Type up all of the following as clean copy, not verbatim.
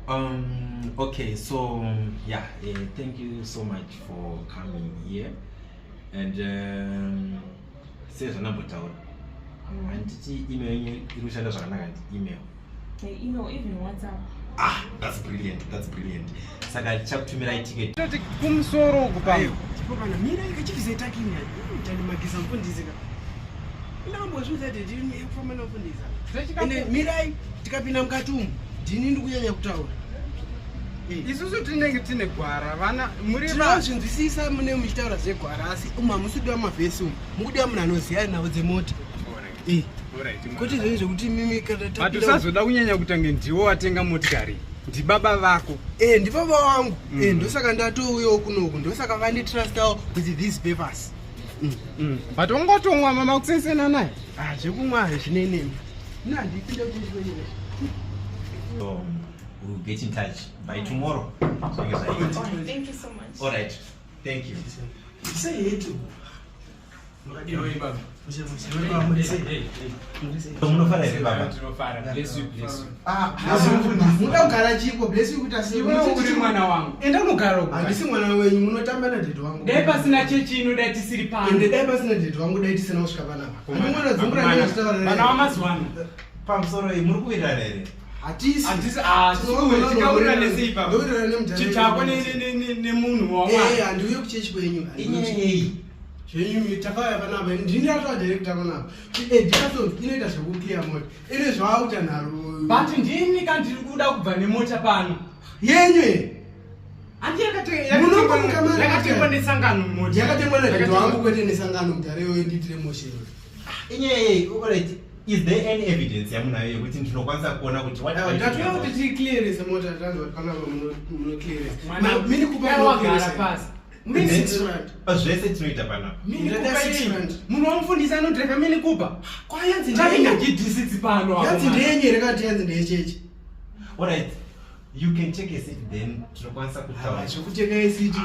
Okay, so yeah, thank you so much for coming here. And says a number tower. And email you send us an email. Email, even WhatsApp. Ah, that's brilliant. That's brilliant. Saka chap to me right ticket. Kumsoro kupayo. Chipopana mira ikachivisa kimya. Tani magisa mfundizika. Lambo zviza kuti ndini yekufamba nofundisa. Ene mirai tikapinda mukatumu ndini ndikunyanya kutaura. Isusu tinenge tine gwara vana muri tinozvinzwisisa mune muchitaura zvegwara asi hamusidiwa mavhesi umu mukudiwa munhu anoziya nhau dzemota. Kuti zvinhu zvekuti mimi hatisazoda kunyanya kutange ndiwo watenga motikari ndibaba vako. Ndibaba wangu. Ndosaka ndatouyawo kunoku ndosaka vanditrustao with these papers. But ungotomwa mama kusensena naye. Zvekumwa zvinenemi. Ndipinde kuti So we'll get in touch by tomorrow. Thank you so much. All right. Thank you. say it. Bless you, bless you. Mutagara chiko bless you kuti asiwe uri mwana wangu. Enda unogara uko. Handisi mwana wenyu munotamba na date wangu. Dai pasina chechi inodai tisiri pano. Dai pasina date wangu dai tisina kusvika panapa. Mwana dzungura nezvitaura. Vana vamazuwana. Pamusoro muri kuita here. Hatisi tikaurira nesei papa. Chitako nemunhu wawa. Handiuye kuchechi kwenyu. Inyei. Zvenyu takauya panapa ndini atova director panapa. Edikason inoita zvekukliya mota. Ine zvaakuita nharo. But ndini kandiri kuda kubva nemota pano. Yenyu. Yakatengwa nesangano mota. Yakatengwa nadhidho wangu kwete nesangano mutarewo nditire mosheni. Inyei, alright. Is there any evidence yamunayo yekuti ndinokwanisa kuona kuti what ndatuya kuti ticlearese mota tanzwa panapa munoclearese. Mini kupa wagara pasi. Zvese tinoita panapa. Munhu wamufundisa anodriva mini kupa. Tavinga GD6 pano. Yanzi ndeyenye rekati yanzi ndeyechechi. Alright. You can check a seat then tinokwanisa kutaura. Zvekucheka seat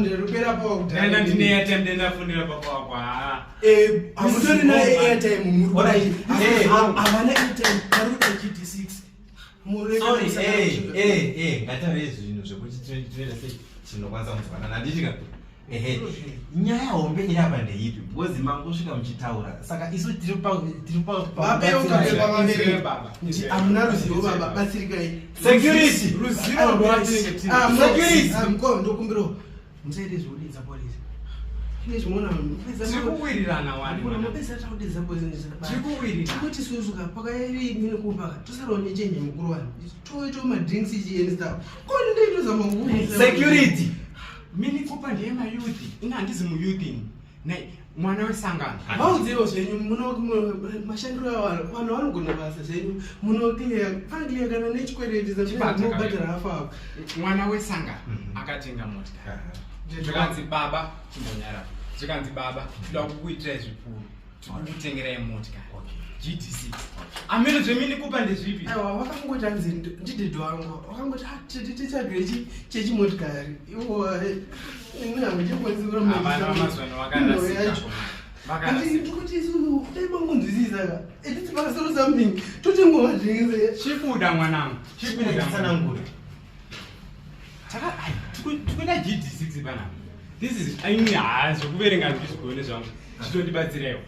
ndinopera pawa kudhara. Ndenda ndine airtime ndendafundira papa wako. Hamutori na airtime muri. Alright. Havana airtime paruda GD6. Sorry, ngatave zvinhu zvekuti tinoita sei tinokwanisa kuzwana nanditika. Nyaya hombe iri apa ndeipi? Because mangosvika muchitaura. Saka isu tiri pa baba. Amuna ruzivo baba batsirikai. Security. Ruzivo rwatinge. Security. Ndokumbiro. Musaite zvodedza polisi. Kune zvimona tikuwirirana wani. Kuna mapesa taudedza polisi. Tikuwirira. Kuti suzuka pakairi mine kupaka. Tosarawo nechenje mukuru wani. Toito madrinks ichi stuff. Kodi ndeitozama nguvu. Security. Mini kupa ndiye mayuthi. Ina handizi muyuthi. Mwana wesangano. Vaudziwo zvenyu mashandiro vanhu vanogona basa zvenyu munoclear kana nechikwereti zamunobhadhara afa. Mwana wesangano akatenga motikari. Zvikanzi baba chimbonyara. Zvikanzi baba toda kukuitira zvipfuuri. Tikutengerai motikari. GD6. Amene zvemini kupa ndezvipi? Aiwa vakangoti hanzi ndidhidho wangu. Vakangoti tichagire chechimotikari. Iwo inyange chekwanzira mavana vamazwana vakanasika. Ndikuti isu daimangonzwisisa etiti pakasoro something totingomadringise chikuda mwanangu chikudasanangura tikuda GD6 panapa. This is aini zvokuverenga zvizvigone zvangu chitondibatsirewo.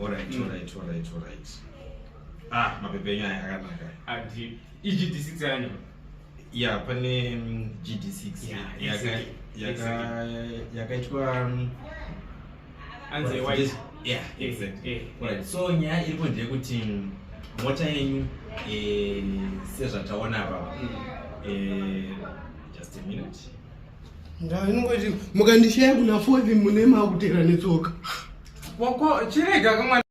Alright. Mapepe enyu akanaka. GD6 yanyu. Yeah, pane GD6 yakaitwa anze white. Yeah, exactly. Right. So nyaya iripo ndeyekuti mota yenyu sezvataona apa just a minute. Inongoti mukandishiya kuna 4 mune makutera netsoka. Chirega kamwana